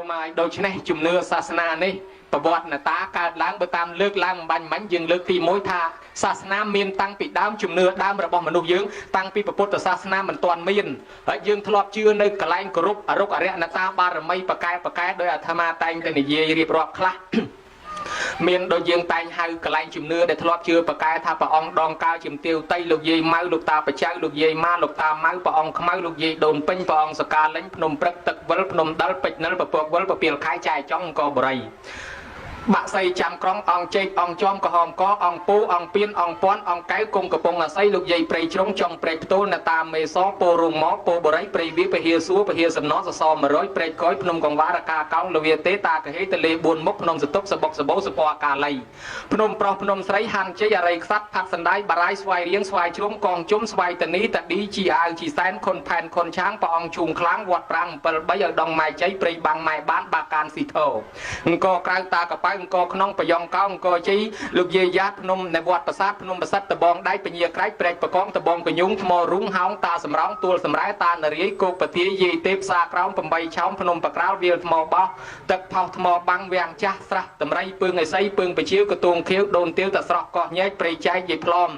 mà đôi chân này chùm nưa sasana này và bọt là ta cả láng bờ tam lược láng bánh bánh dừng lược thì mối tha sasana miền tăng bị đám chùm nưa đám rồi bọn mình nuôi dưỡng tăng bị bột từ sasana mình toàn miền ở dương thọp chưa nơi cả lanh group ở rốc ở rẽ là ta ba rồi mấy bạc cái đôi à tham tay tên này dễ riệp rọp khla miền đôi dương tay hai cả lanh chùm nưa để thọp chưa bạc cái tha bà ông đòn cao chùm tiêu tây lục dây mau lục ta bà cháu lục dây ma lục ta mau bà ông mau lục dây đồn pin bà ông saka lính nôm prất tật vỡ nôm đal pịch nál bà bọc vỡ bà piel khai chạy trong co bray bạn xây chạm con ông chơi ông chom có hòm có ông pu ông piên ông pon ông cái cùng cặp bông là xây lục dây prey trong trong prey tôi là ta mê xó po rùm mó po bờ đấy prey biết phải hia súa phải hia sầm nó so mà rối prey cối phnom còn vá ra ca cao là việt tế ta cái hết tele buồn mốc phnom sụt tốc sập bọc sập bố sập bò cà lầy phnom pro phnom sấy han chơiอะไรsátพักสันได้บารายสวายเลี้ยงสวายชมกองจุ้มสวายตะนี้ตะดีจีอาจีแซนคนแผ่นคนช้างปองชุงคล้างวัดปรังเปิดใบยดองไม้ใจpreyบางไม้บ้านบาการสีเทาก็กลางตากระไปก็ขนมประยองก้องก็จีลูกเยียดพนมในวัดประสาทพนมประสัตตะบองได้เป็นเยียไกรเปรตประกองตะบองกระยุงมอรุ้งห้องตาสำร้องตัวสำร้ายตาหนรีโกปฏิยีเทพสากราวปมใบช้อมพนมประกราวเวียลมอบ่ตึกเผาทมอบังเวียงจ้าสระตำไรปึงไอไซปึงไปเชี่ยวกระตุงเขี้ยวโดนเตี้ยวตะสระก่อแยกเปรย์ใจยีพลอม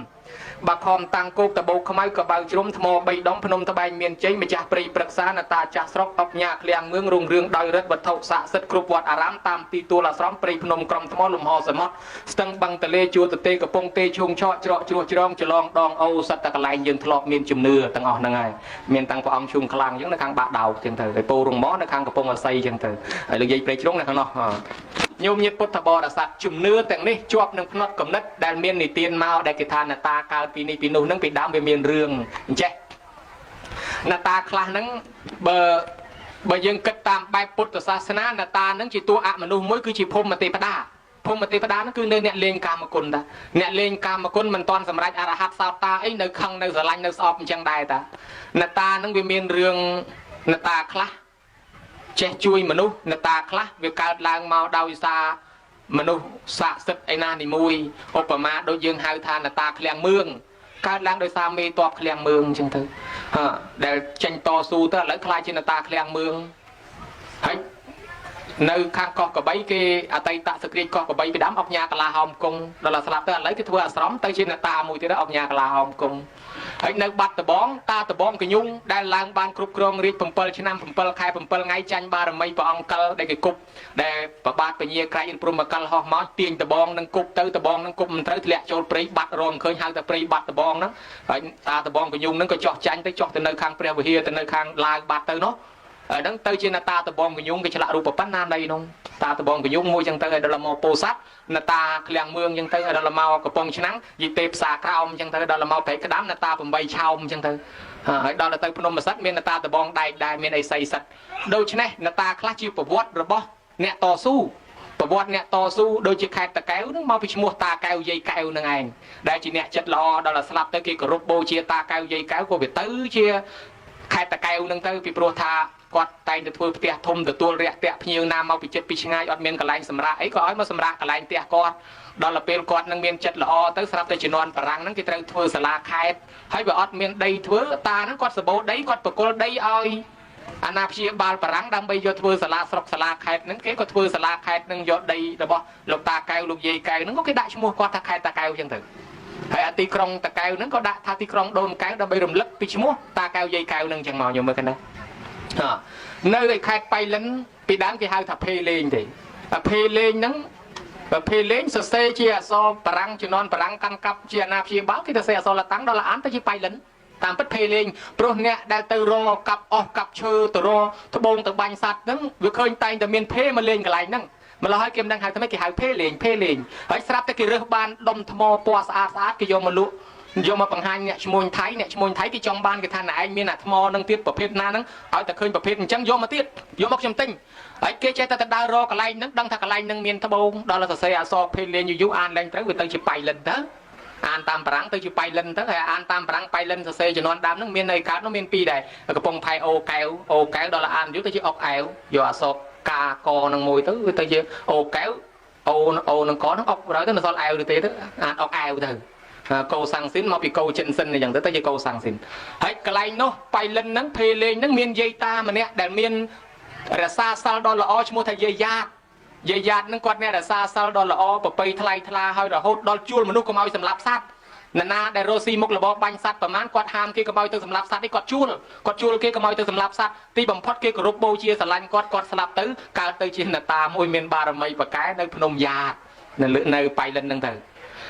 บาคอมตังกุกตะโบขมายกระเบาจมทมอใบดองพนมตะใบเมียนใจมาจากปรีปรักษาหน้าตาจากสระออกยาเคลียงเมืองรุ่งเรืองดอยรัฐวัฒน์สะสัดกรุบวัดอารามตามตีตัวละสร้อมปรีพนมกรมทมอลุมหอสมอสตังบังตะเลจูตะเตกระปงเตชงชอจรอจรวจรองจลองดองเอาสัตตะกลายยืนทลอกเมียนจุมเนื้อตั้งออกนั่งไงเมียนตังพระองค์ชุมคลังยังในทางบาดาวเชียงเถอไอโปรุงมอในทางกระปงอาศัยเชียงเถอไอเรื่องใหญ่ปรีชงในทางนอกโยมยิพุทธบริษัทจุ่มเนื้อแต่งนี้จวบหนึ่งพนัดกำนัดแดนเมียนในเตียนมาได้กิทานนาตาการปีนี้ปีนู้นนั่งปีดำไปเมียนเรื่องเจ๊นาตาคลานั่งเบอร์ยังกิดตามใบพุทธศาสนานาตานั่งจีตัวอะมนุษย์มวยคือจีพรมมาติปดาพรมมาติปดานั่นคือเนี่ยเลงกามกุลตาเนี่ยเลงกามกุลมันตอนสมัยอรหัตสาวตาไอ้เนื้อคังเนื้อสลังเนื้อสอบมันจังได้ตานาตานั่งไปเมียนเรื่องนาตาคลาเจ๊ช่วยมนุษย์นาตาคลาเวลาการล้างเมาดาวซามนุษย์สะสดไอ้นานี่มวยอุปมาโดยยังหายทานตาเคลียงเมืองการล้างโดยสามีตอบเคลียงเมืองจังเถอะแต่จังต่อสู้เถอะแล้วคลายจินตาเคลียงเมืองให้ในข้างกอกกระใบกีอัตตะสกรีกอกกระใบไปดำออกยากลาหอมกงเราสลับเถอะแล้วที่ทัวร์สร้อมเตยจินตามวยที่ได้ออกยากลาหอมกงไอ้ในบัตรตะบองตาตะบองกระยุงได้ล้างบานกรุบกรองรีดผมเปิลชนะผมเปิลใครผมเปิลไงจันบารมีปองเกลได้กี่กุบได้ประบาดไปเยี่ยใครอินปรุมาเกลหอมอเตียงตะบองนั่งกุบเตยตะบองนั่งกุบมันเตยทะเลโจลปรีบัตรรอนเคยหางแต่ปรีบัตรตะบองนั้นไอ้ตาตะบองกระยุงนั่งก็เจาะจันไปเจาะแต่ในข้างเปรียวเฮียแต่ในข้างลายบัตรเตยเนาะดังเตยจินตาตะบองกระยุงก็ฉลาดรูปปั้นนานใดน้องตาตะบองกระยุงมวยจังเตยดอลลาร์มอโปซัดนาตาเคลียงเมืองจังเตยดอลลาร์มอกระปองชนะยีเตปสากราวจังเตยดอลลาร์มอเตยกระดามนาตาผมใบชาวจังเตยดอลลาร์เตยพนมสัตเมียนนาตาตะบองได้เมียนไอไซสัตโดยเฉพาะนาตาคลาชิวประวัติระบอบเนี่ยต่อสู้ประวัติเนี่ยต่อสู้โดยจะแข่งตะแก้วนึกมาพิชมัวตาแก้วใหญ่แก้วนั่งไงได้จีเนี่ยจัดรอดอลลาร์สลับเตยกี่กรุบโบเชียตาแก้วใหญ่แก้วก็ไปตื้อเชียแข่งตะแก้วนั่งเตยปีโปรธากอดไตจะทัวร์เตียทมแต่ตัวเรียเตียพิญญามาปิจิตปิชงายอดเมียนกลายสำราไอ้ก็อ้อยมาสำราอะไรเตียกอดดอลลาร์เปลกอดนั่งเมียนจัดละอตั้งสลับแต่จีนอนปรังนั่งกิตรังทัวร์สลาคายให้แบบอดเมียนได้ทัวร์ตานั่งกอดสบู่ได้กอดปะกอลได้อ้อยอนาพิบาลปรังดำใบยอดทัวร์สลาสลบสลาคายนั่งเก๋ก็ทัวร์สลาคายนั่งยอดได้ระบลูกตาแก้วลูกใหญ่แก้วนั่งก็แค่ได้ชั่วโมงกอดตาคายตาแก้วยังถึงให้อติครองตาแก้วนั่งก็ได้ท่าติครองโดนแก้วดำใบรำลึกปิชั่วโมงตาแก้วใหญ่แก้วนั่งจังหมออยู่เมื่อกันนะnơi khai bay lấn bị đám cái hai thập phê lên thì phê lên nắng và phê lên sờ xe chia so parang chỉ non parang căn cặp chia nạp chia báo cái xe so là tăng đó là án tới chỉ bay lấn tạm bất phê lên pro nè đại từ ro cặp chơ từ ro thô bông từ bánh sạt nắng việc khơi tay từ miền phê mà lên cái lại nắng mà là hai kem đang hai thằng mấy cái hai phê lên hãy sắp tới cái rơ ban đom thò qua sát cái vô mà lụโยมมาปังหันเนี่ยชมวยไทยที่จองบ้านกับท่านไหนมีหน้าทมอนังเตี้ยประเภทนั้นนังเอาแต่เคยประเภทจังโยมมาเตี้ยโยมบอกจำติ้งไอ้เกจแต่ดารอกอะไรนังดังทักอะไรนังเมียนทบงดอลลาร์เสียสอบเพลนอยู่อ่านแรงตั้งวิตังจิไปเล่นเถอะอ่านตามปรังตั้งจิไปเล่นเถอะอ่านตามปรังไปเล่นเสียจะนอนดำนังเมียนในการนังเมียนปีใดกระปงไทยโอแก้วดอลลาร์อ่านอยู่ตั้งจิออกแอลอยู่สอบกากอนังมวยตั้งวิตังจิโอแก้วโอนังก้อนนังออกร้อยตั้งแต่สอบแอลดูเตะตั้งอ่านออกแอลเถอะcâu sang xin mà bị câu chân sinh này chẳng tới tới câu sang xin hãy cái này nó bay lên nắng phê lên nắng miền dây ta mà nè đàn miền រសាសិលដល់ល្អឈ្មោះថាយាយយ៉ាតនឹងគាត់អ្នករសាសិលដល់ល្អប្រពៃថ្លៃថ្លាហើយរហូតដល់ជួលមនុស្សកុំឲ្យសម្លាប់សត្វណាដែលរស់ស៊ីមុខរបរបាញ់សត្វប្រមាណគាត់ហាមគេកុំឲ្យទៅសម្លាប់សត្វនេះគាត់ជួលគេកុំឲ្យទៅសម្លាប់សត្វទីបំផុតគេគោរពបូជាស្រឡាញ់គាត់ស្លាប់ទៅកើតទៅជាអ្នកតាមួយមានបារមីប្រកែនៅភ្នំយ៉ាតនៅបៃលិនហ្នឹងទ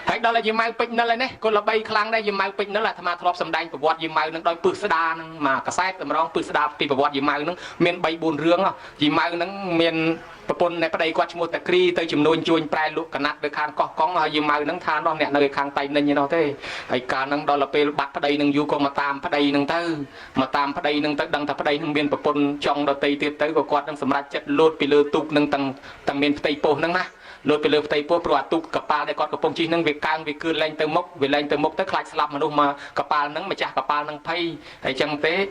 ៅហើយដល់តែយាយម៉ៅពេជ្រនិលហើយនេះគាត់ល្បីខ្លាំងដែរយាយម៉ៅពេជ្រនិលអាត្មាធ្លាប់សម្ដែងប្រវត្តិយាយម៉ៅនឹងដោយពឹសស្ដាហ្នឹងមកកសែតតម្រងពឹសស្ដាពីប្រវត្តិយាយម៉ៅហ្នឹងមាន3 4រឿងយាយម៉ៅហ្នឹងមានប្រពន្ធនៃប្តីគាត់ឈ្មោះតាគ្រីទៅចំនួនជួញប្រែលក់កណាត់នៅខាងកោះកុងហើយយាយម៉ៅហ្នឹងថានោះអ្នកនៅខាងតៃនិញឯនោះទេហើយកាលហ្នឹងដល់ទៅពេលបាត់ប្តីនឹងយូរក៏មកតាមប្តីហ្នឹងទៅដឹងថាប្តីនឹងមានប្រពន្ធចង់ដតីទៀតទៅក៏គាត់នឹងសម្រេចចិត្តលោតពីលើទូកហ្នឹងតាំងមានផ្ទៃពោះហ្នឹងណាលោតទៅលើផ្ទៃពោះព្រោះអាទូកកប៉ាល់ដែលគាត់កំពុងជិះហ្នឹងវាកើងវាគឺលែងទៅមុខទៅខ្លាចស្លាប់មនុស្សមកកប៉ាល់ហ្នឹងម្ចាស់កប៉ាល់ហ្នឹងភ័យហើយចឹងទេ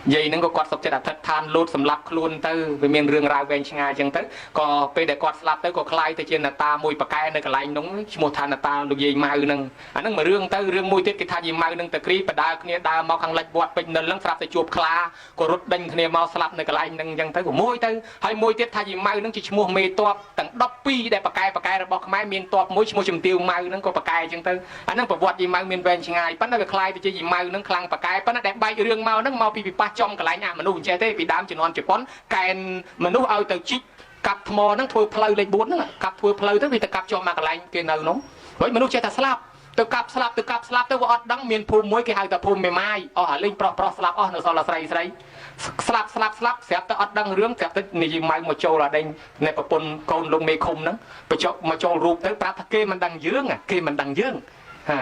យាយហ្នឹងក៏គាត់សុខចិត្តអធិដ្ឋានលោតសម្លាប់ខ្លួនទៅវាមានរឿងរ៉ាវវែងឆ្ងាយចឹងទៅក៏ពេលដែលគាត់ស្លាប់ទៅក៏คล้ายទៅជាអ្នកតាមួយប៉កែនៅកន្លែងនោះឈ្មោះថាអ្នកតាលោកយាយម៉ៅហ្នឹងអាហ្នឹងមួយរឿងទៅរឿងមួយទៀតគេថាយាយម៉ៅហ្នឹងតាគ្រីបដើគ្នាដើរមកខាងលិចវត្តពេជ្រនិលហ្នឹងស្រាប់តែជួបខ្លាក៏រត់ដេញគ្នាមកស្លាប់នៅកន្លែងហ្នឹងចឹងទៅក៏មួយទៅហើយមួយទៀតថាយាយម៉ៅហ្នឹងជាឈ្មោះមេតបទាំង12ដែលប៉កែរបស់ខ្មែរមានតបមួយឈ្មោះជំទាវម៉ៅហ្នឹងក៏ប៉កែចឹងទៅអាហ្នឹងប្រវត្តិយាយម៉ៅមានវែងឆ្ងាយប៉ុន្តែវាคล้ายទៅជាយាយម៉ៅហ្នឹងខ្លាំងប៉កែប៉ុន្តែដែលបែករឿងមកហ្នឹងមកពីពិបាសចំកន្លែងអាមនុស្សអញ្ចេះទេពីដើមជំនាន់ជប៉ុនកែនមនុស្សឲ្យទៅជីកកាប់ថ្មហ្នឹងធ្វើផ្លូវលេខ4ហ្នឹងកាប់ធ្វើផ្លូវទៅវាទៅកាប់ជាប់មកកន្លែងគេនៅនោះហើយមនុស្សចេះតែស្លាប់ទៅកាប់ស្លាប់ទៅវាអត់ដឹងមានភូមិមួយគេហៅថាភូមិមេម៉ាយអស់អាលេងប្រុសស្លាប់អស់នៅសល់ស្រីស្រាប់ស្រាប់តែអត់ដឹងរឿងស្រាប់តែនិយាយម៉ៅមកចូលអាដេញនៃប្រពន្ធកូនលោកមេឃុំហ្នឹងបញ្ចុកមកចូលរូបទៅប្រាប់ថាគេមិនដឹងយើងហ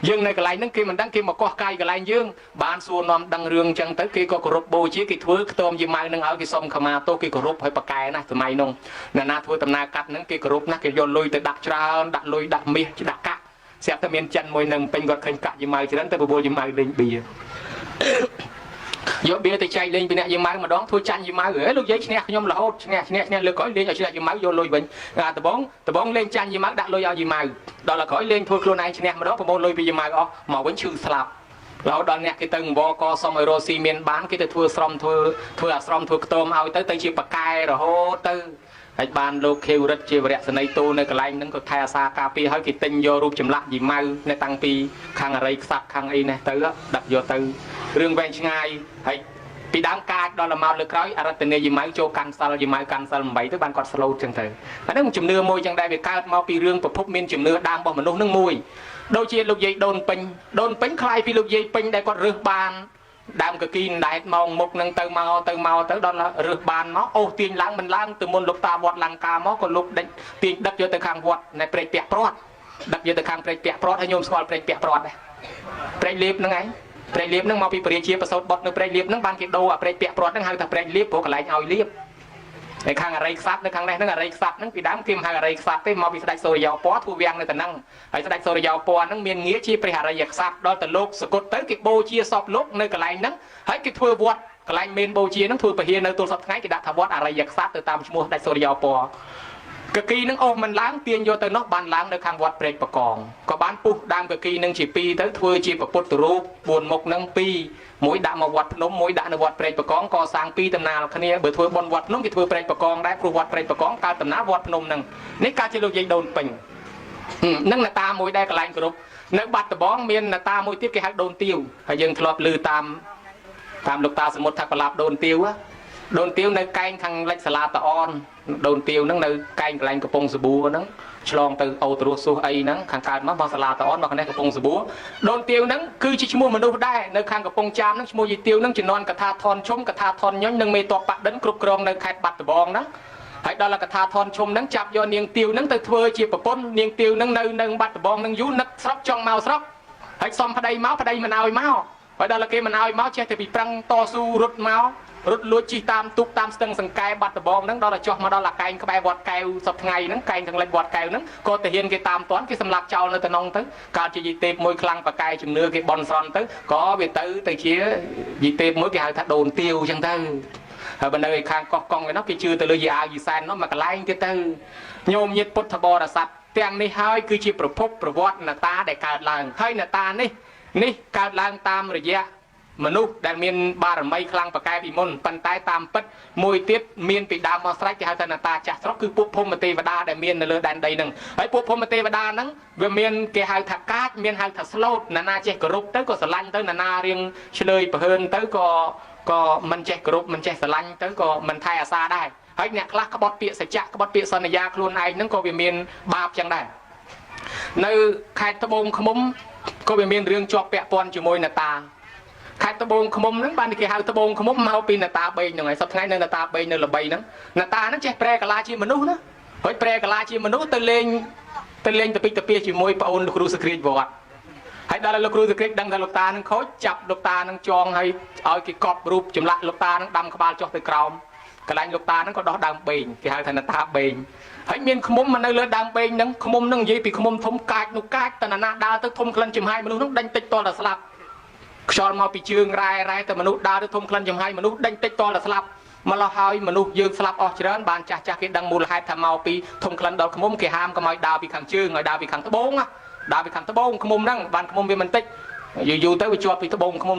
ាយើងនៅកន្លែងហ្នឹងគេមិនដឹងគេមកកោះកាយកន្លែងយើងបានសួរនាំដឹងរឿងអញ្ចឹងទៅគេក៏គោរពបូជាគេធ្វើខ្ទមយាយម៉ៅហ្នឹងឲ្យគេសុំខមាទោសគេគោរពឲ្យប៉កែណាសម័យនោះណាធ្វើដំណើរកាត់ហ្នឹងគេគោរពណាគេយកលុយទៅដាក់ច្រើនដាក់លុយដាក់មាសដាក់កាក់ស្រាប់តែមានចិនមួយនឹងពេញគាត់ឃើញកាក់យាយម៉ៅច្រើនទៅបបួលយាយម៉ៅលេងបៀយកបៀទៅចែកលេងពីអ្នកយាយម៉ៅម្ដងធ្វើចាញ់យាយម៉ៅហ៎លោកយាយឈ្នះខ្ញុំរហូតឈ្នះលើកក្រោយលេងឲ្យឈ្នះយាយម៉ៅយកលុយវិញដបងលេងចាញ់យាយម៉ៅដាក់លុយឲ្យយាយម៉ៅដល់ក្រោយលេងធ្វើខ្លួនឯងឈ្នះម្ដងប្រមូលលុយពីយាយម៉ៅអស់មកវិញឈឺស្លាប់រហូតដល់អ្នកគេទៅអង្វរកសុំឲ្យរស់ស៊ីមានបានគេទៅធ្វើអាស្រមធ្វើខ្ទមឲ្យទៅជាប៉កែរហូតទៅហើយបានលោកខេវរិទ្ធជាវរៈសនីតូនៅកន្លែងហ្នឹងក៏ថែអាសាការពារឲ្យគេទិញយករូបចម្លាក់យាយម៉ៅនៅតាំងពីខាងអរិយខ្សាត់ខាងអីនេះទៅដាក់យកទៅរឿងវែងឆ្ងាយហើយពីដើមកាចដល់មកលើក្រោយអរតនីយាយម៉ៅចូលកាន់សិលយាយម៉ៅកាន់សិល8ទៅបានគាត់ស្លូតចឹងទៅអាហ្នឹងជំនឿមួយចឹងដែរវាកើតមកពីរឿងប្រភពមានជំនឿដើមរបស់មនុស្សហ្នឹងមួយដូចជាលោកយាយដូនពេញคล้ายពីលោកយាយពេញដែលគាត់រើសបានដើមកគីដែតមកមុខនឹងទៅមកទៅដល់រើសបានមកអូសទាញឡើងមិនឡើងទៅមុនលោកតាវត្តលង្កាមកក៏លោកដេញទាញដឹកយកទៅខាងវត្តនៃព្រែកពាក់ព្រាត់ដឹកយកទៅខាងព្រែកពាក់ព្រាត់ហើយញោមស្គាល់ព្រែកពាក់ព្រាត់ដែរព្រែកលៀបហ្នឹងឯងព្រែកលៀបហ្នឹងមកពីពរាជាប្រសូតបុតនៅព្រែកលៀបហ្នឹងបានគេដូរអាព្រែកពាក់ព្រាត់ហ្នឹងហៅថាព្រែកលៀបព្រោះកន្លែងឲ្យលៀបហើយខាងអរិយខ្សាត់នៅខាងនេះហ្នឹងអរិយខ្សាត់ហ្នឹងពីដើមគេមិនហៅអរិយខ្សាត់ទេមកពីស្ដេចសូរិយោពណ៌ធ្វើវាំងនៅតែហ្នឹងហើយស្ដេចសូរិយោពណ៌ហ្នឹងមានងារជាព្រះអរិយខ្សាត់ដល់ទៅលោកសកុតទៅគេបូជាសពលោកនៅកន្លែងហ្នឹងហើយគេធ្វើវត្តកន្លែងមេនបូជាហ្នឹងធ្វើពហិនៅទល់សពថ្ងៃគេដាក់ថាវត្តអរិយខ្សាត់ទៅតាមឈ្មោះស្ដេចសូរិយោពណ៌កគីនឹងអូសមិនឡើងទាញយកទៅនោះបានឡើងនៅខាងវត្តព្រែកបកងក៏បានពុះដើមកគីនឹងជា2ទៅធ្វើជាពុទ្ធរូប4មុខនឹង2មួយដាក់មកវត្តភ្នំមួយដាក់នៅវត្តព្រែកបកងកសាង2ដំណាលគ្នាបើធ្វើបុណ្យវត្តភ្នំគេធ្វើព្រែកបកងដែរព្រោះវត្តព្រែកបកងកើតដំណាលវត្តភ្នំហ្នឹងនេះការជាលោកយាយដូនពេញនឹងអ្នកតាមួយដែរកន្លែងគ្រប់នៅបាត់ដំបងមានអ្នកតាមួយទៀតគេហៅដូនទាវហើយយើងធ្លាប់ឮតាមលោកតាសមុទ្រថាប្រឡាប់ដូនទាវនៅកែងខាងលិចសាលាតអនដូនទាវហ្នឹងនៅកែងកន្លែងកំពង់សាបួរហ្នឹងឆ្លងទៅអូទ្រោះសុះអីហ្នឹងខាងកើតមកសាលាតអនមកខាងនេះកំពង់សាបួរដូនទាវហ្នឹងគឺជាឈ្មោះមនុស្សដែរនៅខាងកំពង់ចាមហ្នឹងឈ្មោះយាយទាវហ្នឹងជំនាន់កថាធនឈុំកថាធនញញនិងមេតបបដិនគ្រប់គ្រងនៅខេត្តបាត់ដំបងហ្នឹងហើយដល់កថាធនឈុំហ្នឹងចាប់យកនាងទាវហ្នឹងទៅធ្វើជាប្រពន្ធនាងទាវហ្នឹងនៅបាត់ដំបងហ្នឹងយូរនឹកស្រុកចង់មកស្រុកហើយសុំប្តីមកប្តីមិនឲ្យមកហើយដល់គេមិនឲ្យមកចេះតែពីប្រឹងតស៊ូរត់មករត់លួចជិះតាមទូកតាមស្ទឹងសង្កែបាត់ដំបងហ្នឹងដល់តែចុះមកដល់អាកែងក្បែរវត្តកែវសប្ថ្ងៃហ្នឹងកែងទាំងលិចវត្តកែវហ្នឹងក៏ទៅហ៊ានគេតាមតាន់គេសម្លាប់ចោលនៅក្នុងទៅកើតជាយីទេពមួយខ្លាំងបកែជំនឿគេបន់ស្រន់ទៅក៏វាទៅជាយីទេពមួយគេហៅថាដូនទាវអញ្ចឹងទៅហើយបើនៅឯខាងកោះកុងឯនោះគេជឿទៅលើយីអាវយីសែននោះមកកន្លែងទៀតទៅញោមញាតពុទ្ធបរិស័ទទាំងនេះហើយគឺជាប្រភពប្រវត្តិអ្នកតាដែលកើតឡើងហើយអ្នកតានេះកើតឡើងតាមរយៈ មនុស្សដែលមានបារមីខ្លាំងប្រកែពីមុនប៉ុន្តែតាមពិតមួយទៀតមានពីដើមមកស្រេចគេហៅថានតាចាស់ស្រុកគឺពួកភូមិទេវតាដែលមាននៅលើដែនដីហ្នឹងហើយពួកភូមិទេវតាហ្នឹងវាមានគេហៅថាកាចមានហៅថាស្លូតណានាចេះគោរពទៅក៏ស្រឡាញ់ទៅណានារៀងឆ្លើយប្រហើនទៅក៏មិនចេះគោរពមិនចេះស្រឡាញ់ទៅក៏មិនថែអាសាដែរហើយអ្នកខ្លះក្បត់ពាក្យសច្ចៈក្បត់ពាក្យសន្យាខ្លួនឯងហ្នឹងក៏វាមានបាបចឹងដែរនៅខេត្តត្បូងឃ្មុំក៏វាមានរឿងជាប់ពាក់ព័ន្ធជាមួយនតាខេត្តត្បូងឃ្មុំហ្នឹងបានគេហៅត្បូងឃ្មុំមកពីនតាបេងហ្នឹងហើយសប្តាហ៍នៅនតាបេងនៅល្បីហ្នឹងនតាហ្នឹងចេះប្រែកាឡាជាមនុស្សណាហើយប្រែកាឡាជាមនុស្សទៅលេងទៅពីទៅពីជាមួយប្អូនលោកគ្រូសក្រាចវត្តហើយដល់លោកគ្រូសក្រាចដឹងថាលោកតាហ្នឹងខូចចាប់លោកតាហ្នឹងចងឲ្យគេកប់រូបចម្លាក់លោកតាហ្នឹងដាំក្បាលចុះទៅក្រោមកន្លែងលោកតាហ្នឹងក៏ដោះដើមបេងគេហៅថានតាបេងហើយមានឃ្មុំមកនៅលើដើមបេងហ្នឹងឃ្មុំហ្នឹងនិយាយពីឃ្មុំធំកាចនោះកាចតណានាដើរទៅធំក្លិនចំហាយមនុស្សហ្នឹងដេញតិចតតែស្លាប់ខ្យល់មកពីជើងរ៉ែតែមនុស្សដើរទៅធំក្លិនចំហាយមនុស្សដេញតិចតតែស្លាប់មកលោះហើយមនុស្សយើងស្លាប់អស់ច្រើនបានចាស់គេដឹងមូលហេតុថាមកពីធំក្លិនដល់ឃ្មុំគេហាមកុំឲ្យដើរពីខាងជើងឲ្យដើរពីខាងត្បូងដើរពីខាងត្បូងឃ្មុំហ្នឹងបានឃ្មុំវាមិនតិចយូរទៅវាជាប់ពីត្បូងឃ្មុ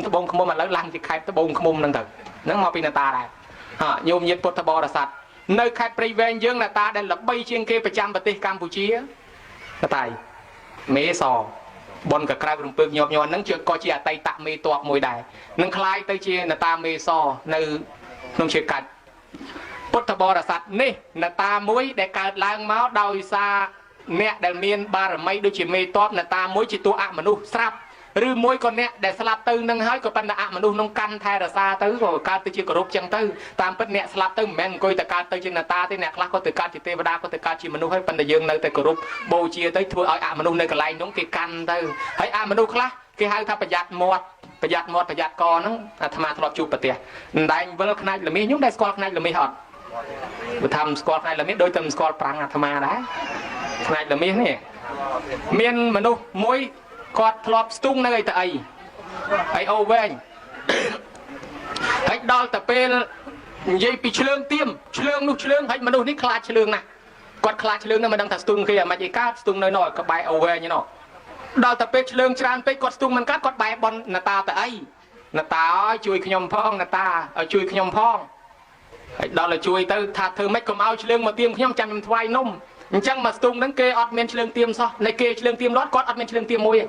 ំឥឡូវឡើងជាខេត្តត្បូងឃ្មុំហ្នឹងទៅហ្នឹងមកពីនតាដែរញោមញាតិពុទ្ធបរិស័ទនៅខេត្តព្រៃវែងយើងនតាដែលល្បីជាងគេប្រចាំប្រទេសកម្ពុជានតាមេសបនកក្រៅរំពើកញាប់ញ័រហ្នឹងក៏ជាអតីតមេតបមួយដែរនឹងคล้ายទៅជានតាមេសនៅក្នុងជាកាច់ពុទ្ធបរិស័ទនេះនតាមួយដែលកើតឡើងមកដោយសារអ្នកដែលមានបារមីដូចជាមេតបនតាមួយជាតួអមនុស្សស្រាប់ឬមួយក៏អ្នកដែលស្លាប់ទៅនឹងហើយក៏ប៉ុន្តែអមនុស្សនឹងកាន់ថែរក្សាទៅក៏កើតទៅជាគោរពចឹងទៅតាមពិតអ្នកស្លាប់ទៅមិនមែនអង្គុយតែកើតទៅជានតាទេអ្នកខ្លះក៏ទៅកើតជាទេវតាក៏ទៅកើតជាមនុស្សហើយប៉ុន្តែយើងនៅតែគោរពបូជាទៅធ្វើឲ្យអមនុស្សនៅកន្លែងនោះគេកាន់ទៅហើយអមនុស្សខ្លះគេហៅថាប្រយ័ត្នមាត់ប្រយ័ត្នកហ្នឹងអាត្មាធ្លាប់ជួបប្រទេសដែងវិលខ្នាច់ល្មាសខ្ញុំដែលស្គាល់ខ្នាច់ល្មាសអត់បើថាមិនស្គាល់ខ្នាច់ល្មាសដូចតែមិនស្គាល់ប្រាំងអាត្មាដែរខ្នាច់ល្មាសនេះមានមនុស្សមួយគាត់ធ្លាប់ស្ទុងនៅអីទៅអីអូវែងហើយដល់តែពេលនិយាយពីឆ្លើងទៀមឆ្លើងនោះឆ្លើងហើយមនុស្សនេះខ្លាចឆ្លើងណាស់គាត់ខ្លាចឆ្លើងណាស់មិនដឹងថាស្ទុងគេអាម៉េចឯកើតស្ទុងនៅនោះក្បែរអូវែងនោះដល់តែពេលឆ្លើងច្រើនពេកគាត់ស្ទុងមិនកើតគាត់បែរបននតាទៅអីនតាអើយជួយខ្ញុំផងនតាឲ្យជួយខ្ញុំផងហើយដល់ឲ្យជួយទៅថាធ្វើម៉េចកុំឲ្យឆ្លើងមកទៀមខ្ញុំចាំខ្ញុំថ្វាយនំអញ្ចឹងមកស្ទុងហ្នឹងគេអត់មានឆ្លើងទៀមសោះនៃគេឆ្លើងទៀមរត់គាត់អត់មានឆ្លើងទៀមមួយទេ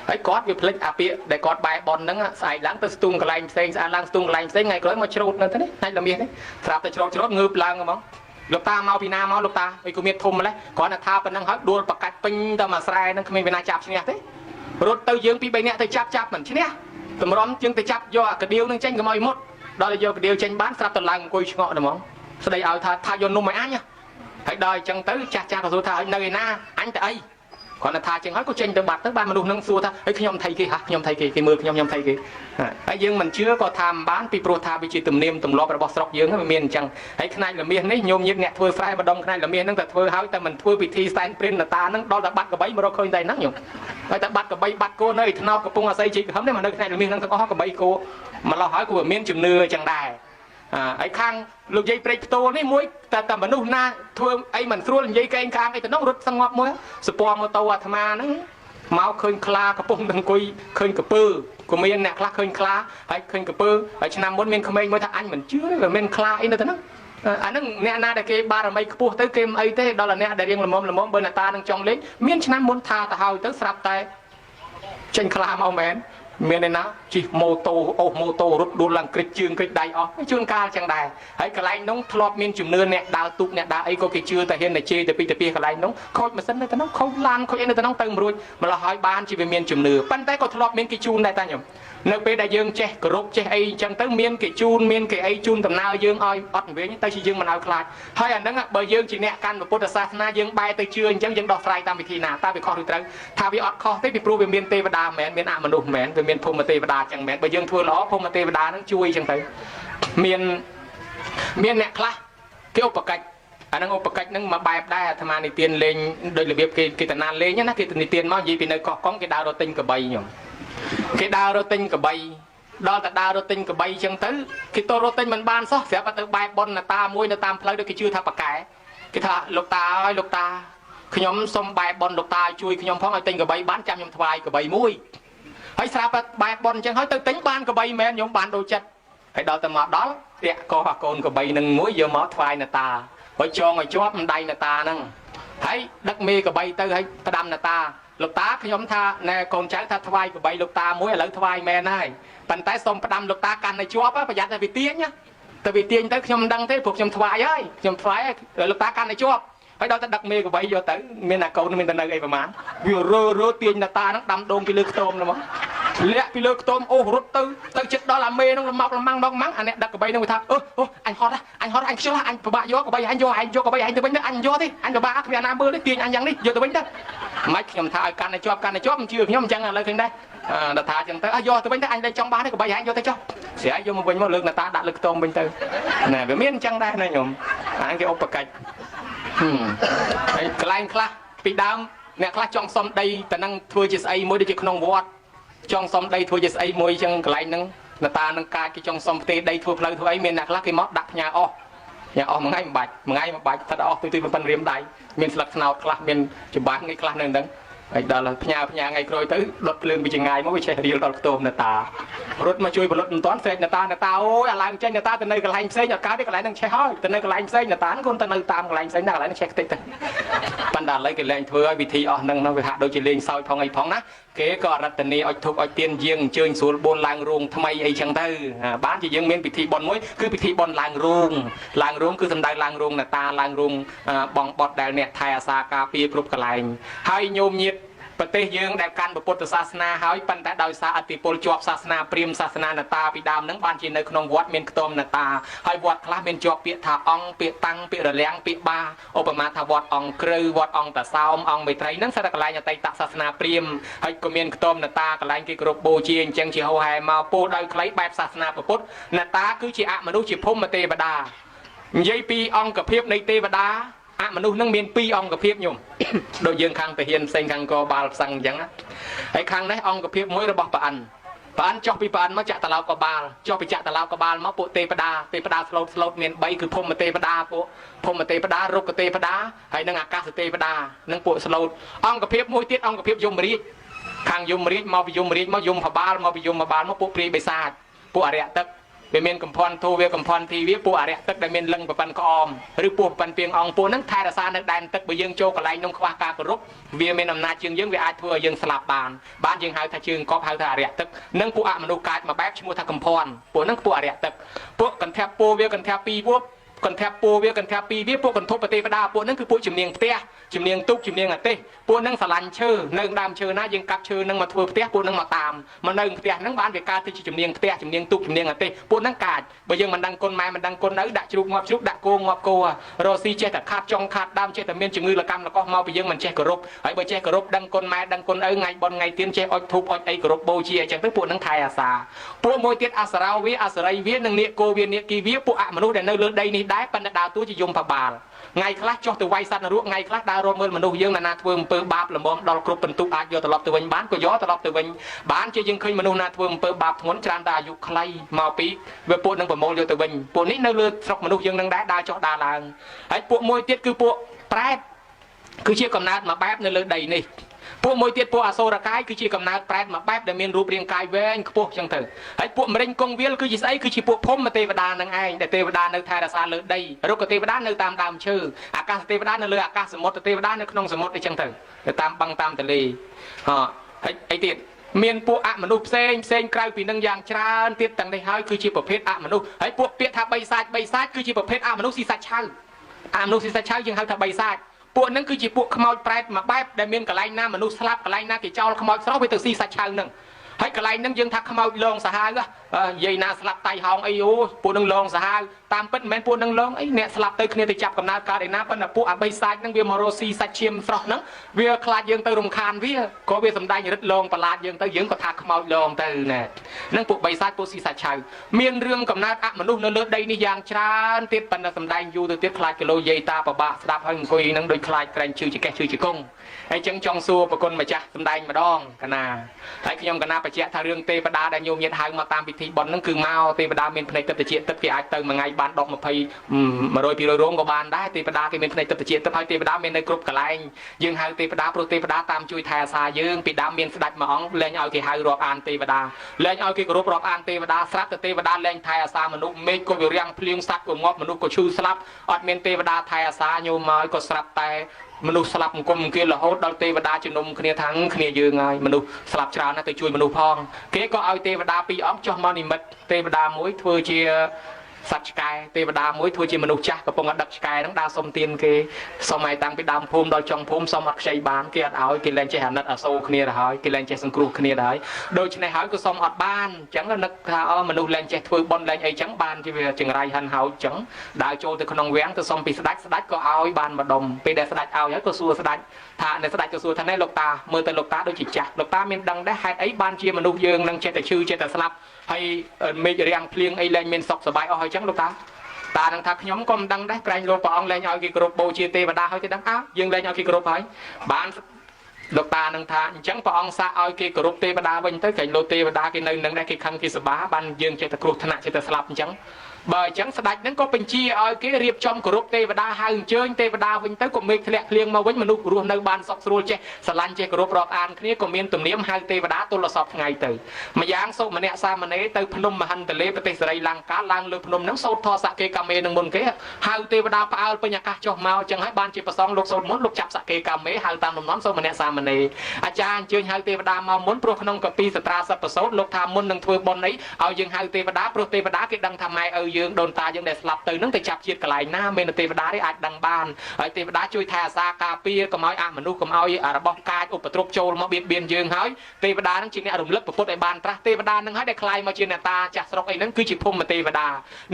ហើយគាត់វាភ្លេចអាពាកដែលគាត់បែបនហ្នឹងស្អែកឡើងទៅស្ទុងកន្លែងផ្សេងស្អាតឡើងស្ទុងកន្លែងផ្សេងថ្ងៃក្រោយមកច្រូតនៅទៅនេះហើយល្មាសនេះស្រាប់តែច្រូតងើបឡើងហ្មងលោកតាមកពីណាមកលោកតាអីក៏មានធំម្លេះគ្រាន់តែថាប៉ុណ្ណឹងហើយដួលបកាច់ពេញទៅមកស្រែហ្នឹងគ្មានវិណាចាប់ឈ្នះទេរត់ទៅយើងពី3នាក់ទៅចាប់មិនឈ្នះតម្រាំជាងទៅចាប់យកអាកាដៀវហ្នឹងចេញកុំឲ្យមុតដល់យកកាដៀវចេញបានស្រាប់តែឡើងអង្គុយឆ្ងក់ហ្មងស្ដីឲ្យថាយកនំឲ្យអញហើយដល់អញ្ចឹងទៅចាស់ក៏សួរថានៅឯណាអញទៅអីគាត់ថាចឹងហើយក៏ចេញទៅបាត់ទៅបានមនុស្សនឹងសួរថាអីខ្ញុំថៃគេខ្ញុំថៃគេមើលខ្ញុំថៃគេហើយយើងមិនជឿក៏ថាមិនបានពីព្រោះថាវាជាទំនៀមទម្លាប់របស់ស្រុកយើងហ្នឹងវាមានអញ្ចឹងហើយខ្នាច់ល្មាសនេះញោមញាតិអ្នកធ្វើស្រែម្ដងខ្នាច់ល្មាសហ្នឹងតែធ្វើហើយតែមិនធ្វើពិធីសែនព្រាននតាហ្នឹងដល់តែបាត់កបីមករកឃើញតែហ្នឹងញោមហើយតែបាត់កបីបាត់គោនៅឯថ្នោតកំពង់អាស័យជីកហឹមនេះមកនៅខ្នាច់ល្មាសហ្នឹងទាំងអស់កបីគោម្លោះហើយក៏មានជំនឿអញ្ចឹងដែរហើយខាងលោកយាយព្រែកផ្ទោលនេះមួយតែមនុស្សណាធ្វើអីមិនស្រួលនិយាយកេងខាងអីទៅនោះរត់ស្ងប់មួយសពងម៉ូតូអាត្មាហ្នឹងមកឃើញខ្លាកំពុងអង្គុយឃើញកពើក៏មានអ្នកខ្លះឃើញខ្លាហើយឃើញកពើហើយឆ្នាំមុនមានក្មេងមួយថាអញមិនជឿទេវាមានខ្លាអីនៅទៅហ្នឹងអាហ្នឹងអ្នកណាដែលគេបារមីខ្ពស់ទៅគេមិនអីទេដល់អ្នកដែលរៀងល្មមបើអ្នកតានឹងចង់លេងមានឆ្នាំមុនថាទៅហើយទៅស្រាប់តែចេញខ្លាមកមែនមានឯណាជិះម៉ូតូអូសម៉ូតូរត់ដួលឡើងគ្រិចជើងគ្រិចដៃអស់ជួនកាលចឹងដែរហើយកន្លែងនោះធ្លាប់មានជំនឿអ្នកដើរទូកអ្នកដើរអីក៏គេជឿតែហ៊ានតែជេរទៅពីទៅពីកន្លែងនោះខូចម៉ាស៊ីននៅទៅនោះខូចឡានខូចអីនៅទៅនោះទៅមិនរួចម្ល៉េះហើយបានជាវាមានជំនឿប៉ុន្តែក៏ធ្លាប់មានគេជូនដែរតាញោមនៅពេលដែលយើងចេះគោរពចេះអីចឹងទៅមានគេជូនមានគេអីជូនដំណើរយើងឲ្យអត់វិញទៅជាយើងមិនឲ្យខ្លាចហើយអាហ្នឹងបើយើងជាអ្នកកាន់ពុទ្ធសាសនាយើងបែរទៅជឿអញ្ចឹងយើងដោះស្រាយតាមវិធីណាតើវាខុសឬត្រូវថាវាអត់ខុសទេពីព្រោះវាមានទេវតាមិនមែនមានអមនុស្សមិនមែនវាមានភូមិទេវតាចឹងមិនមែនបើយើងធ្វើល្អភូមិទេវតាហ្នឹងជួយចឹងទៅមានអ្នកខ្លះគេឧបកិច្ចអាហ្នឹងឧបកិច្ចហ្នឹងមកបែបដែរអាត្មានិទានលេងដោយរបៀបគេតាណាលេងណាគេនិទានមកនិយាយពីនៅកោះកុងគេដើររត់ទិញកបីញោមគេដើររត់ទិញកបីដល់តែដើររត់ទិញកបីចឹងទៅគេទៅរត់ទិញមិនបានសោះស្រាប់តែទៅបែបបនតាមួយនៅតាមផ្លូវដូចគេជឿថាប៉ាកែគេថាលោកតាអើយលោកតាខ្ញុំសុំបែបបនលោកតាជួយខ្ញុំផងឲ្យទិញកបីបានចាំខ្ញុំថ្វាយកបីមួយ ហើយស្រាប់តែបែបបនអញ្ចឹងហើយទៅទិញបានកបីមែនខ្ញុំបានដូចចិត្តហើយដល់ទៅមកដល់តាក់កោះកូនកបីនឹងមួយយកមកថ្វាយអ្នកតាហើយចងឲ្យជាប់មិនដៃអ្នកតាហ្នឹងហើយដឹកមេកបីទៅហើយផ្ដាំអ្នកតាលោកតាខ្ញុំថាណែកូនចៅថាថ្វាយកបីលោកតាមួយឥឡូវថ្វាយមែនហើយប៉ុន្តែសូមផ្ដាំលោកតាកាន់ឲ្យជាប់ប្រយ័ត្នតែវាទាញណាតែវាទាញទៅខ្ញុំមិនដឹងទេព្រោះខ្ញុំថ្វាយហើយខ្ញុំថ្វាយលោកតាកាន់ឲ្យជាប់ហើយដល់តែដឹកមេកបីយកទៅមានអាកូនមានតែនៅអីប្រហែលវារើទាញអ្នកតាហ្នឹងដាំដងពីលើខ្ទមហ្នឹងមកលាក់ពីលើខ្ទមអូរត់ទៅចិត្តដល់អាមេហ្នឹងលំមកលំម៉ាំងដងម៉ាំងអាអ្នកដឹកកបីហ្នឹងវាថាអញហត់អញខ្ជិលអញពិបាកយកកបីអញយកកបីអញទៅវិញទៅអញយកទេអញពិបាកគ្មានអាណាមើលទេទាញអញយ៉ាងនេះយកទៅវិញទៅមិនខ្ញុំថាឲ្យកាន់តែជាប់មិនជឿខ្ញុំអញ្ចឹងឥឡូវឃើញដែរដល់ថាអញ្ចឹងទៅយកទៅវិញទៅអញតែចង់បានទេកបីអញយកទៅចុះស្រែកយកមកវិញមកលើកអ្នកតាដាក់លើខ្ទមវិញទៅណែវាមានអញ្ចឹងដែរណាខ្ញុំអាគេឧបកិច្ចហើយកន្លែងខ្លះពីដើមអ្នកខ្លះចង់សុំដីតែនឹងធ្វើជាស្អីមួយដូចជាក្នុងវត្តចង់សុំដីធ្វើជាស្អីមួយអញ្ចឹងកន្លែងហ្នឹងអ្នកតានឹងកាចគេចង់សុំផ្ទៃដីធ្វើផ្លូវធ្វើអីមានអ្នកខ្លះគេមកដាក់ផ្ញើអស់មួយថ្ងៃមិនបាច់ថាអស់ទៅប៉ុណ្ណឹងរៀមដៃមានស្លឹកស្នោតខ្លះមានចំបាស់ថ្ងៃខ្លះនៅហ្នឹងហើយដល់ផ្ញើថ្ងៃក្រោយទៅដុតភ្លើងពីចងាយមកវាចេះរៀលដល់ខ្ទមអ្នកតារត់មកជួយផលិតមិនតាន់ស្រែកអ្នកតាអូយអាឡើងចេញអ្នកតាទៅនៅកន្លែងផ្សេងអត់កើតទេកន្លែងហ្នឹងឆេះហើយទៅនៅកន្លែងផ្សេងអ្នកតាគាត់ទៅនៅតាមកន្លែងផ្សេងណាកន្លែងហ្នឹងឆេះខ្ទេចទៅប៉ុន្តែឥឡូវគេលែងធ្វើឲ្យវិធីអស់ហ្នឹងវាហាក់ដូចជាលេងសើចផងអីផងណាគេក៏រតនីអុចធុកអុចទៀនយាងអញ្ជើញស្រួលបួនឡើងរោងថ្មីអីចឹងទៅបានជាយើងមានពិធីបុណ្យមួយគឺពិធីបុណ្យឡើងរោងគឺសំដៅឡើងរោងអ្នកតាឡើងរោងបងបត់ដែលអ្នកថែអាសាការពារគ្រប់កន្លែងហើយញោមញាតប្រទេសយើងដែលកាន់ពុទ្ធសាសនាហើយប៉ុន្តែដោយសារអធិពលជាប់សាសនាព្រាហ្មណ៍សាសនាអ្នកតាពីដើមហ្នឹងបានជានៅក្នុងវត្តមានខ្ទមអ្នកតាហើយវត្តខ្លះមានជាប់ពាក្យថាអង្គពាក្យតាំងពាក្យរលាំងពាក្យបាឧបមាថាវត្តអង្គក្រៅវត្តអង្គតាសោមអង្គមេត្រីហ្នឹងសិតតែកន្លែងអតីតសាសនាព្រាហ្មណ៍ហើយក៏មានខ្ទមអ្នកតាកន្លែងគេគោរពបូជាអញ្ចឹងជាហោហែមកពោលដោយខ្លីបែបសាសនាពុទ្ធអ្នកតាគឺជាអមនុស្សជាភូមិទេវតានិយាយពីអង្គភាពនៃទេវតាអមនុស្សនឹងមាន2អង្គភាពញោមដូចយើងខាងតាហ៊ានផ្សេងខាងកបាលផ្សឹងអញ្ចឹងហើយខាងនេះអង្គភាពមួយរបស់ព្រះអិនចុះពីព្រះអិនមកចាក់តឡោកបាលចុះពីចាក់តឡោកបាលមកពួកទេវតាស្លូតមាន3គឺភូមិទេវតាពួកភូមិទេវតារុក្ខទេវតាហើយនិងអាកាសទេវតានិងពួកស្លូតអង្គភាពមួយទៀតអង្គភាពយមរាជខាងយមរាជមកពីយមរាជមកយមផបាលមកពីយមបាលមកពួកព្រាយបិសាចពួកអរិយទឹកវាមានកំផន់ធូវាកំផន់ធីវាពួកអរិយទឹកដែលមានលឹងប្រប៉ិនក្អមឬពួកប្រប៉ិនពីងអង្គពួកហ្នឹងថែរក្សានៅដែនទឹកបើយើងចូលកន្លែងនោះខ្វះការគោរពវាមានអំណាចជាងយើងវាអាចធ្វើឲ្យយើងស្លាប់បានយើងហៅថាជើងកប់ហៅថាអរិយទឹកនិងពួកអមនុស្សកាចមួយបែបឈ្មោះថាកំផន់ពួកហ្នឹងពួកអរិយទឹកពួកកន្ធពពោវាកន្ធពពីរពួកកន្ធពពោវាកន្ធពពីរវាពួកកន្ធពទេវតាពួកហ្នឹងគឺពួកជំនាញផ្ទះជំនាញទូកជំនាញអាទេសពួកហ្នឹងស្រឡាញ់ឈើនៅដើមឈើណាយើងកាប់ឈើហ្នឹងមកធ្វើផ្ទះពួកហ្នឹងមកតាមមកនៅផ្ទះហ្នឹងបានវាកើតទៅជាជំនាញផ្ទះជំនាញទូកជំនាញអាទេសពួកហ្នឹងកាចបើយើងមិនដឹងគុណម៉ែមិនដឹងគុណឪដាក់ជ្រូកងាប់ជ្រូកដាក់គោងាប់គោរស់ស៊ីចេះតែខាត់ចុងខាត់ដើមចេះតែមានជំងឺលកម្មលកោះមកពីយើងមិនចេះគោរពហើយបើចេះគោរពដឹងគុណម៉ែដឹងគុណឪថ្ងៃបន់ថ្ងៃទៀនចេះអុចធូបអុចអីគោរពបូជាអញ្ចឹងទៅពួកហ្នឹងថែអាសាពួកមួយទៀតអសរោវាអសរីវានិងនាគគោវានាគីវាពួកអមនុស្សដែលនៅលើដីនេះដែរប៉ុន្តែដើរតួជាយមផបាលថ្ងៃខ្លះចុះទៅវាយសត្វនរកថ្ងៃខ្លះដើររត់មើលមនុស្សយើងណាធ្វើអំពើបាបល្មមដល់គ្រប់បន្ទុកអាចយកត្រឡប់ទៅវិញបានក៏យកត្រឡប់ទៅវិញបានជាយើងឃើញមនុស្សណាធ្វើអំពើបាបធ្ងន់ច្រើនតែអាយុខ្លីមកពីវាពួកនឹងប្រមូលយកទៅវិញពួកនេះនៅលើស្រុកមនុស្សយើងនឹងដែរដើរចុះដើរឡើងហើយពួកមួយទៀតគឺពួកប្រែតគឺជាកំណើតមួយបែបនៅលើដីនេះពួកមួយទៀតពួកអសូរកាយគឺជាកំណើតប្រែតមួយបែបដែលមានរូបរាងកាយវែងខ្ពស់ចឹងទៅហើយពួកម្រេចគង់វាលគឺជាស្អីគឺជាពួកភូមិទេវតានឹងឯងដែលទេវតានៅថែរក្សាលើដីរុក្ខទេវតានៅតាមដើមឈើអាកាសទេវតានៅលើអាកាសសមុទ្រទេវតានៅក្នុងសមុទ្រអីចឹងទៅតាមបឹងតាមទន្លេហើយអីទៀតមានពួកអមនុស្សផ្សេងក្រៅពីនឹងយ៉ាងច្រើនទៀតទាំងនេះហើយគឺជាប្រភេទអមនុស្សហើយពួកពាក្យថាបីសាច់គឺជាប្រភេទអមនុស្សស៊ីសាច់ឆៅអមនុស្សស៊ីសាច់ឆៅយើងហៅថាបីសាច់ពួកហ្នឹងគឺជាពួកខ្មោចប្រែតមួយបែបដែលមានកន្លែងណាមនុស្សស្លាប់កន្លែងណាគេចោលខ្មោចស្រស់វាទៅស៊ីសាច់ឆៅហ្នឹងហើយកន្លែងហ្នឹងយើងថាខ្មោចលងសាហាវនិយាយណាស្លាប់តៃហោងអីអូពួកហ្នឹងលងសាហាវតាមពិតមិនមែនពួកហ្នឹងលងអីអ្នកស្លាប់ទៅគ្នាទៅចាប់កំណើតកើតឯណាប៉ុន្តែពួកអបិសាចហ្នឹងវាមករស់ស៊ីសាច់ឈាមស្រស់ហ្នឹងវាខ្លាចយើងទៅរំខានវាក៏វាសំដែងរិទ្ធលងប្រឡាតយើងទៅយើងក៏ថាខ្មោចលងទៅណែហ្នឹងពួកបិសាចពួកស៊ីសាច់ឆៅមានរឿងកំណើតអមនុស្សនៅលើដីនេះយ៉ាងច្រើនទៀតប៉ុន្តែសំដែងយូរទៅទៀតខ្លាចគីឡូយាយតាប្របាក់ស្ដាប់ហើយអង្គុយហ្នឹងដូចខ្លាចក្រែងជឿជាកេះជឿជាគង់ហើយចឹងចង់សួរប្រគុណម្ចាស់សំដែងម្ដងកណាហើយខ្ញុំកណាប បញ្ជាក់ថារឿងទេវតាដែលញោមញាតហៅមកតាមពិធីបុណ្យហ្នឹងគឺមកទេវតាមានភ្នែកទឹកតិចទឹកគេអាចទៅមួយថ្ងៃបាន10 20 100 200រោមក៏បានដែរទេវតាគេមានភ្នែកទឹកតិចទឹកហើយទេវតាមាននៅគ្រប់កន្លែងយើងហៅទេវតាព្រោះទេវតាតាមជួយថែអាសាយើងពីដើមមានស្ដេចមួយអង្គលែងឲ្យគេហៅរាប់អានទេវតាលែងឲ្យគេគោរពរាប់អានទេវតាស្រាប់តែទេវតាលែងថែអាសាមនុស្សមេឃក៏វារាំងភ្លៀងសត្វក៏ងាប់មនុស្សក៏ឈឺស្លាប់អត់មានទេវតាថែអាសាញោមមកក៏ស្រាប់តែមនុស្សស្លាប់អង្គមគេរហូតដល់ទេវតាជំនុំគ្នាថាគ្នាយើងហើយមនុស្សស្លាប់ច្រើនណាស់ទៅជួយមនុស្សផងគេក៏ឲ្យទេវតា2អង្គចុះមកនិមិត្តទេវតាមួយធ្វើជាសត្វឆ្កែទេវតាមួយធ្វើជាមនុស្សចាស់កំពុងដឹកឆ្កែហ្នឹងដើរសុំទានគេសុំឲ្យតាំងពីដើមភូមិដល់ចុងភូមិសុំអត់ខ្ចីបានគេអត់ឲ្យគេលែងចេះអាណិតអាសូរគ្នាទៅហើយគេលែងចេះសង្គ្រោះគ្នាទៅហើយដូច្នេះហើយក៏សុំអត់បានអញ្ចឹងនឹកថាមនុស្សលែងចេះធ្វើបុណ្យលែងអីចឹងបានជាវាចង្រៃហិនហោចអញ្ចឹងដើរចូលទៅក្នុងវាំងទៅសុំពីស្ដេចក៏ឲ្យបានម្ដុំពេលដែលស្ដេចឲ្យហើយក៏សួរស្ដេចថាអ្នកស្ដេចក៏សួរថាណែលោកតាមើលទៅលោកតាដូចជាចាស់លោកតាមានដឹងដែរហេតុអីបានជាមនុស្សយើងនឹងចេះតែឈឺចេះតែស្លាប់ហើយមេឃរាំងភ្លៀងអីលែងមានសុខសប្បាយអស់ហើយចឹងលោកតានឹងថាខ្ញុំក៏មិនដឹងដែរក្រែងលោកព្រះអង្គលែងឲ្យគេគោរពបូជាទេវតាហើយទេដឹងយើងលែងឲ្យគេគោរពហើយបានលោកតានឹងថាអញ្ចឹងព្រះអង្គសាកឲ្យគេគោរពទេវតាវិញទៅក្រែងលោកទេវតាគេនៅនឹងដែរគេខឹងគេសបាបានយើងចេះតែគ្រោះថ្នាក់ចេះតែស្លាប់អញ្ចឹងបើអញ្ចឹងស្ដេចនឹងក៏បញ្ជាឲ្យគេរៀបចំគោរពទេវតាហៅអញ្ជើញទេវតាវិញទៅក៏មេឃធ្លាក់ភ្លៀងមកវិញមនុស្សរស់នៅបានសុខស្រួលចេះស្រឡាញ់ចេះគោរពរាប់អានគ្នាក៏មានទំនៀមហៅទេវតាទល់សពថ្ងៃទៅម្យ៉ាងសុម្នាក់សាមណេរទៅភ្នំមហន្តលេប្រទេសសេរីលង្កាឡើងលើភ្នំហ្នឹងសូត្រធសកេកាមេនឹងមុនគេហៅទេវតាផ្អើលពេញអាកាសចុះមកអញ្ចឹងហើយបានជាប្រសងលោកសូត្រមុនលោកចាប់សកេកាមេហៅតាមលំនាំសុម្នាក់សាមណេរអាចារ្យអញ្ជើញហៅទេវតាមកមុនព្រោះក្នុងកពីសត្រាសពសោតលោកថាមុននឹងធ្វើបុណ្យនេះឲ្យយើងហៅទេវតាព្រោះទេវតាគេដឹងថាម៉ែឪយើងដូនតាយើងដែលស្លាប់ទៅនឹងទៅចាប់ជាតិកន្លែងណាមានទេវតាទេអាចដឹងបានហើយទេវតាជួយថែអាសាការពារកុំឲ្យអមនុស្សកុំឲ្យរបស់កាចឧបទ្រពចូលមកបៀតបៀនយើងហើយទេវតានឹងជាអ្នករំលឹកពុទ្ធឲ្យបានត្រាស់ទេវតានឹងហើយដែលคล้ายមកជាអ្នកតាចាស់ស្រុកអីហ្នឹងគឺជាភូមិទេវតា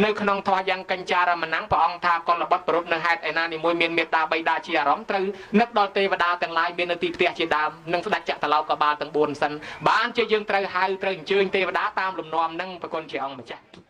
នៅក្នុងធម៌យ៉ាងកញ្ចារមណង្គព្រះអង្គថាកុលបុត្រប្រពន្ធនៅហេតុឯណានីមួយមានមេត្តាបៃតាជាអារម្មណ៍ត្រូវនឹកដល់ទេវតាទាំងឡាយមាននៅទីផ្ទះជាដើមនិងស្ដេចចក្រឡោកបាលទាំង4សិនបានជាយើងត្រូវហៅត្រូវអញ្ជើញទេវតាតាមលំនាំនឹងប្រគុណជាអង្គម្ចាស់